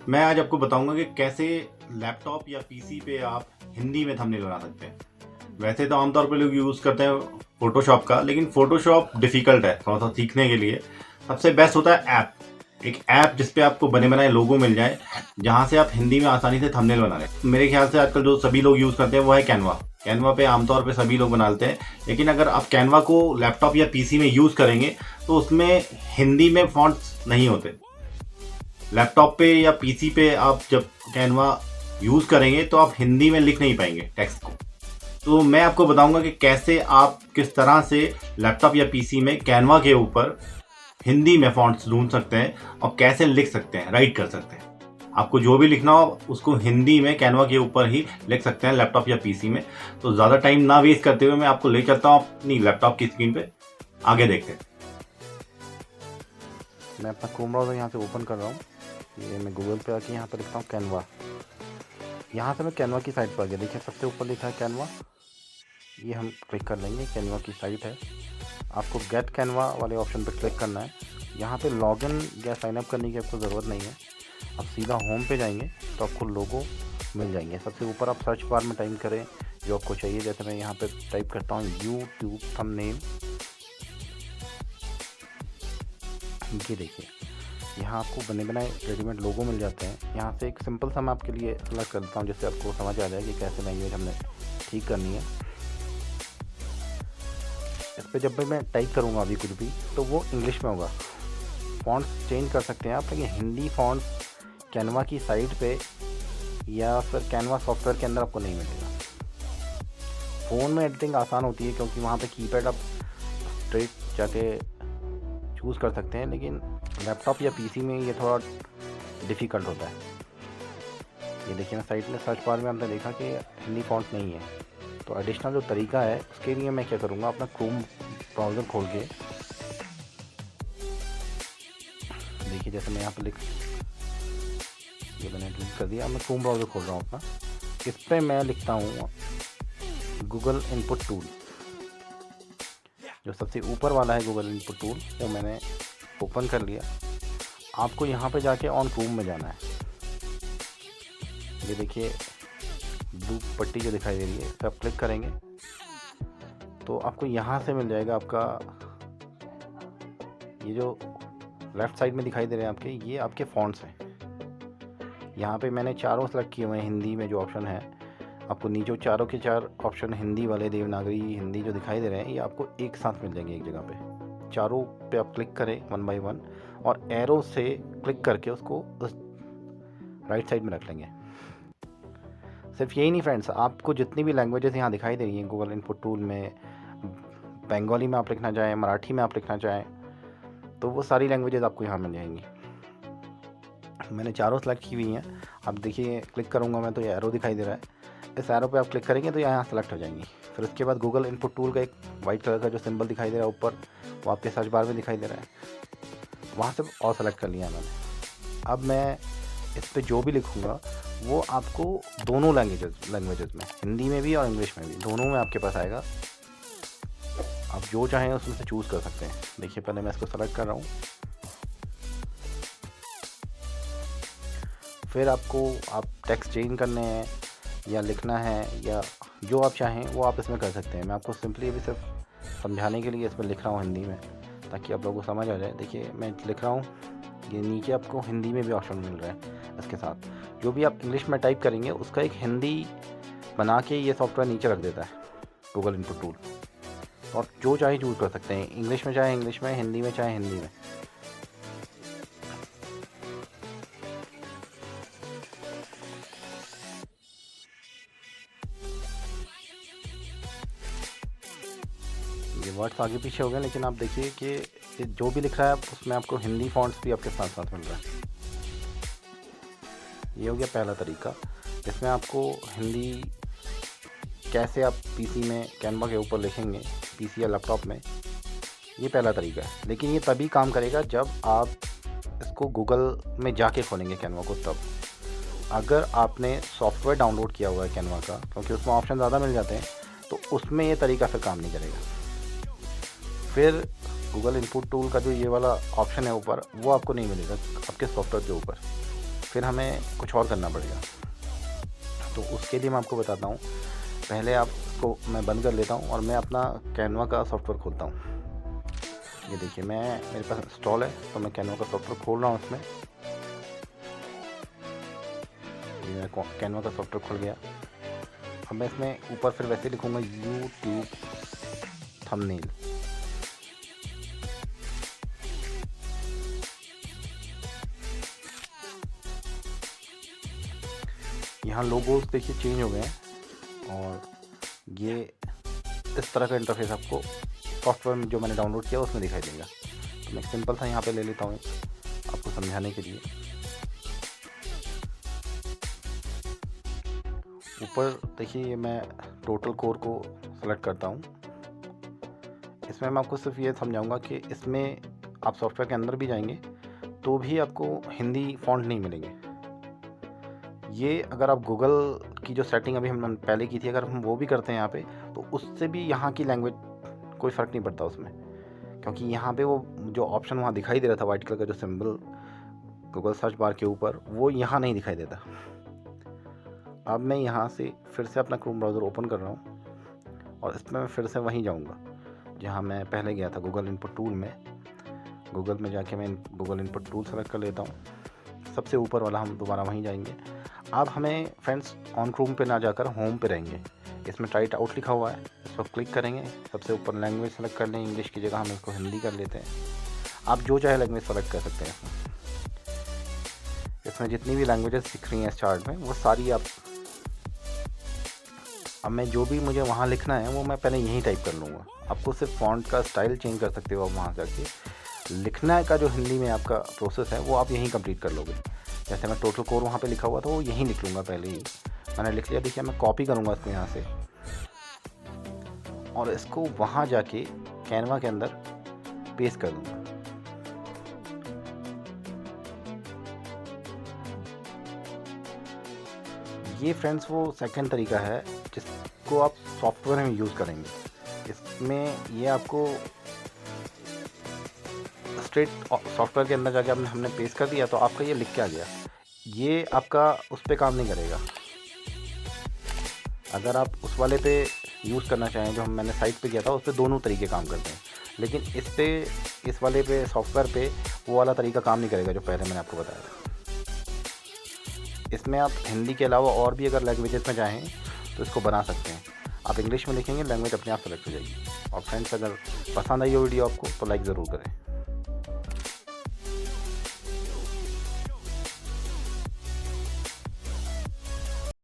मैं आज आपको बताऊंगा कि कैसे लैपटॉप या पीसी पे आप हिंदी में थंबनेल बना सकते हैं। वैसे तो आमतौर पे लोग यूज़ करते हैं फोटोशॉप का, लेकिन फोटोशॉप डिफ़िकल्ट है थोड़ा सा सीखने के लिए। सबसे बेस्ट होता है ऐप, एक ऐप जिस पे आपको बने बनाए लोगो मिल जाए, जहाँ से आप हिंदी में आसानी से थंबनेल बना लें। मेरे ख्याल से आजकल जो सभी लोग यूज़ करते हैं वो है कैनवा। कैनवा पे आमतौर पे सभी लोग बनाते हैं, लेकिन अगर आप कैनवा को लैपटॉप या पीसी में यूज़ करेंगे तो उसमें हिंदी में फॉन्ट्स नहीं होते। लैपटॉप पे या पीसी पे आप जब कैनवा यूज़ करेंगे तो आप हिंदी में लिख नहीं पाएंगे टेक्स्ट को। तो मैं आपको बताऊंगा कि कैसे आप किस तरह से लैपटॉप या पीसी में कैनवा के ऊपर हिंदी में फॉन्ट्स ढूंढ सकते हैं और कैसे लिख सकते हैं, राइट कर सकते हैं। आपको जो भी लिखना हो उसको हिंदी में कैनवा के ऊपर ही लिख सकते हैं लैपटॉप या पीसी में। तो ज़्यादा टाइम ना वेस्ट करते हुए मैं आपको ले चलता हूँ अपनी लैपटॉप की स्क्रीन पे। आगे देखते हैं। मैं अपना क्रोम ब्राउज़र यहाँ से ओपन कर रहा हूँ। ये मैं गूगल पे आके यहाँ पर लिखता हूँ कैनवा। यहाँ से मैं कैनवा की साइट पर आ गया। देखिए सबसे ऊपर लिखा है कैनवा, ये हम क्लिक कर लेंगे। कैनवा की साइट है, आपको गेट कैनवा वाले ऑप्शन पर क्लिक करना है। यहाँ पे लॉगिन या साइनअप करने की आपको ज़रूरत नहीं है। आप सीधा होम पे जाएंगे तो आपको लोगो मिल जाएंगे। सबसे ऊपर आप सर्च बार में टाइप करें जो आपको चाहिए। जैसे मैं यहाँ पे टाइप करता हूँ यूट्यूब थंबनेल। ये देखिए यहाँ आपको बने बनाए रेडीमेड लोगो मिल जाते हैं। यहाँ से एक सिंपल सा मैं आपके लिए अलग कर देता हूँ जिससे आपको समझ आ जाए कि कैसे लैंग्वेज हमने ठीक करनी है। इस पर जब भी मैं टाइप करूँगा अभी कुछ भी तो वो इंग्लिश में होगा। फ़ॉन्ट्स चेंज कर सकते हैं आप, लेकिन हिंदी फ़ॉन्ट्स कैनवा की साइट पे या फिर कैनवा सॉफ्टवेयर के अंदर आपको नहीं मिलेगा। फ़ोन में एडिटिंग आसान होती है क्योंकि वहाँ पे कीपैड आप स्ट्रेट जाके चूज़ कर सकते हैं, लेकिन लैपटॉप या पीसी में ये थोड़ा डिफ़िकल्ट होता है। ये देखिए मैं साइट में सर्च बार में हमने देखा कि हिंदी फॉन्ट नहीं है। तो एडिशनल जो तरीका है उसके लिए मैं क्या करूँगा, अपना क्रोम ब्राउज़र खोल के देखिए जैसे मैं यहाँ पर ये मैंने क्लिक कर दिया। अब मैं क्रोम ब्राउज़र खोल रहा हूँ अपना। इस पर मैं लिखता हूँ गूगल इनपुट टूल। जो सबसे ऊपर वाला है गूगल इनपुट टूल वो मैंने ओपन कर लिया। आपको यहाँ पे जाके ऑन क्रोम में जाना है। ये देखिए ब्लू पट्टी जो दिखाई दे रही है इस पर आप क्लिक करेंगे तो आपको यहाँ से मिल जाएगा आपका ये जो लेफ़्ट साइड में दिखाई दे रहे हैं आपके, ये आपके फ़ॉन्ट्स हैं। यहाँ पे मैंने चारों सेलेक्ट किए हुए हैं हिंदी में जो ऑप्शन है। आपको नीचे चारों के चार ऑप्शन हिंदी वाले देवनागरी हिंदी जो दिखाई दे रहे हैं ये आपको एक साथ मिल जाएंगे एक जगह पे। चारों पे आप क्लिक करें वन बाय वन और एरो से क्लिक करके उसको उस राइट साइड में रख लेंगे। सिर्फ यही नहीं फ्रेंड्स, आपको जितनी भी लैंग्वेजेस यहाँ दिखाई दे रही हैं गूगल इनपुट टूल में, बंगाली में आप लिखना चाहें, मराठी में आप लिखना चाहें, तो वो सारी लैंग्वेजेस आपको यहाँ मिल जाएंगी। मैंने चारों सेलेक्ट की हुई हैं। अब देखिए क्लिक करूँगा मैं तो ये एरो दिखाई दे रहा है। इस एरो पे आप क्लिक करेंगे तो यहाँ सेलेक्ट हो जाएंगी। फिर उसके बाद गूगल इनपुट टूल का एक वाइट कलर का जो सिंबल दिखाई दे रहा है ऊपर, वो आपके सर्च बार में दिखाई दे रहा है। वहाँ से और सेलेक्ट कर लिया मैंने। अब मैं इस पर जो भी लिखूँगा वो आपको दोनों लैंग्वेजेस में, हिंदी में भी और इंग्लिश में भी, दोनों में आपके पास आएगा। आप जो चाहें उसमें से चूज़ कर सकते हैं। देखिए पहले मैं इसको सेलेक्ट कर रहा हूँ। फिर आपको आप टेक्स्ट चेंज करने हैं या लिखना है या जो आप चाहें वो आप इसमें कर सकते हैं। मैं आपको सिंपली अभी सिर्फ समझाने के लिए इसमें लिख रहा हूँ हिंदी में, ताकि आप लोगों को समझ आ जाए। देखिए मैं लिख रहा हूँ, ये नीचे आपको हिंदी में भी ऑप्शन मिल रहा है। इसके साथ जो भी आप इंग्लिश में टाइप करेंगे उसका एक हिंदी बना के ये सॉफ्टवेयर नीचे रख देता है गूगल इनपुट टूल। और जो चाहे चूज़ कर सकते हैं, इंग्लिश में चाहे इंग्लिश में, हिंदी में चाहे हिंदी में। ये वर्ड्स आगे पीछे हो गए, लेकिन आप देखिए कि जो भी लिख रहा है उसमें आपको हिंदी फॉन्ट्स भी आपके साथ साथ मिल रहा है। ये हो गया पहला तरीका, जिसमें आपको हिंदी कैसे आप पीसी में कैनवा के ऊपर लिखेंगे, पीसी या लैपटॉप में, ये पहला तरीका है। लेकिन ये तभी काम करेगा जब आप इसको गूगल में जाके खोलेंगे कैनवा को। तब अगर आपने सॉफ्टवेयर डाउनलोड किया हुआ है कैनवा का, क्योंकि उसमें ऑप्शन ज़्यादा मिल जाते हैं, तो उसमें ये तरीका फिर काम नहीं करेगा। फिर गूगल इनपुट टूल का जो ये वाला ऑप्शन है ऊपर, वो आपको नहीं मिलेगा आपके सॉफ्टवेयर के ऊपर। फिर हमें कुछ और करना पड़ेगा। तो उसके लिए मैं आपको बताता हूँ। पहले आपको मैं बंद कर लेता हूँ और मैं अपना कैनवा का सॉफ्टवेयर खोलता हूँ। ये देखिए, मेरे पास इंस्टॉल है, तो मैं कैनवा का सॉफ्टवेयर खोल रहा हूँ इसमें। ये मेरा कैनवा का सॉफ्टवेयर खुल गया। अब मैं इसमें ऊपर फिर वैसे लिखूँगा यूट्यूब थंबनेल। यहाँ लोगोस देखिए चेंज हो गए हैं और ये इस तरह का इंटरफेस आपको सॉफ्टवेयर में जो मैंने डाउनलोड किया उसमें दिखाई देगा। तो मैं सिंपल सा यहाँ पे ले लेता हूँ आपको समझाने के लिए। ऊपर देखिए मैं टोटल कोर को सेलेक्ट करता हूँ। इसमें मैं आपको सिर्फ ये समझाऊंगा कि इसमें आप सॉफ्टवेयर के अंदर भी जाएंगे तो भी आपको हिंदी फ़ॉन्ट नहीं मिलेंगे। ये अगर आप गूगल की जो सेटिंग अभी हम पहले की थी, अगर हम वो भी करते हैं यहाँ पे, तो उससे भी यहाँ की लैंग्वेज कोई फ़र्क नहीं पड़ता उसमें, क्योंकि यहाँ पे वो जो ऑप्शन वहाँ दिखाई दे रहा था वाइट कलर का जो सिंबल गूगल सर्च बार के ऊपर, वो यहाँ नहीं दिखाई देता। अब मैं यहाँ से फिर से अपना क्रोम ब्राउज़र ओपन कर रहा हूँ और इसमें मैं फिर से वहीं जाऊँगा जहाँ मैं पहले गया था, गूगल इनपुट टूल में। गूगल में जाके मैं गूगल इनपुट टूल सेलेक्ट कर लेता हूँ। सबसे ऊपर वाला हम दोबारा वहीं जाएंगे। अब हमें फ्रेंड्स ऑन क्रोम पे ना जाकर होम पे रहेंगे। इसमें टाइट आउट लिखा हुआ है, इस पर क्लिक करेंगे। सबसे ऊपर लैंग्वेज सेलेक्ट कर लें, इंग्लिश की जगह हम इसको हिंदी कर लेते हैं। आप जो चाहे लैंग्वेज सेलेक्ट कर सकते हैं। इसमें जितनी भी लैंग्वेजेस दिख रही हैं इस चार्ट में, वो सारी आप, अब मैं जो भी मुझे वहाँ लिखना है वो मैं पहले यहीं टाइप कर लूँगा। आपको सिर्फ फ़ॉन्ट का स्टाइल चेंज कर सकते हो आप वहाँ जाके। लिखना का जो हिंदी में आपका प्रोसेस है वो आप यहीं कंप्लीट कर लोगे। जैसे मैं टोटल कोर वहाँ पे लिखा हुआ था वो यहीं लिख लूँगा। पहले ही मैंने लिख लिया। देखिए मैं कॉपी करूँगा इसको यहाँ से और इसको वहाँ जाके कैनवा के अंदर पेस्ट कर दूँगा। ये फ्रेंड्स वो सेकंड तरीका है जिसको आप सॉफ्टवेयर में यूज़ करेंगे। इसमें ये आपको स्ट्रेट सॉफ्टवेयर के अंदर जाके हमने पेस्ट कर दिया तो आपका ये लिख के आ गया। ये आपका उस पर काम नहीं करेगा। अगर आप उस वाले पे यूज़ करना चाहें जो मैंने साइट पे किया था, उस पर दोनों तरीके काम करते हैं, लेकिन इस वाले पे सॉफ्टवेयर पे वो वाला तरीका काम नहीं करेगा जो पहले मैंने आपको बताया था। इसमें आप हिंदी के अलावा और भी अगर लैंग्वेजेस में चाहें तो इसको बना सकते हैं। आप इंग्लिश में लिखेंगे, लैंग्वेज अपने आप सेलेक्ट हो जाएगी। और फ्रेंड्स अगर पसंद आई हो वीडियो आपको तो लाइक ज़रूर करें।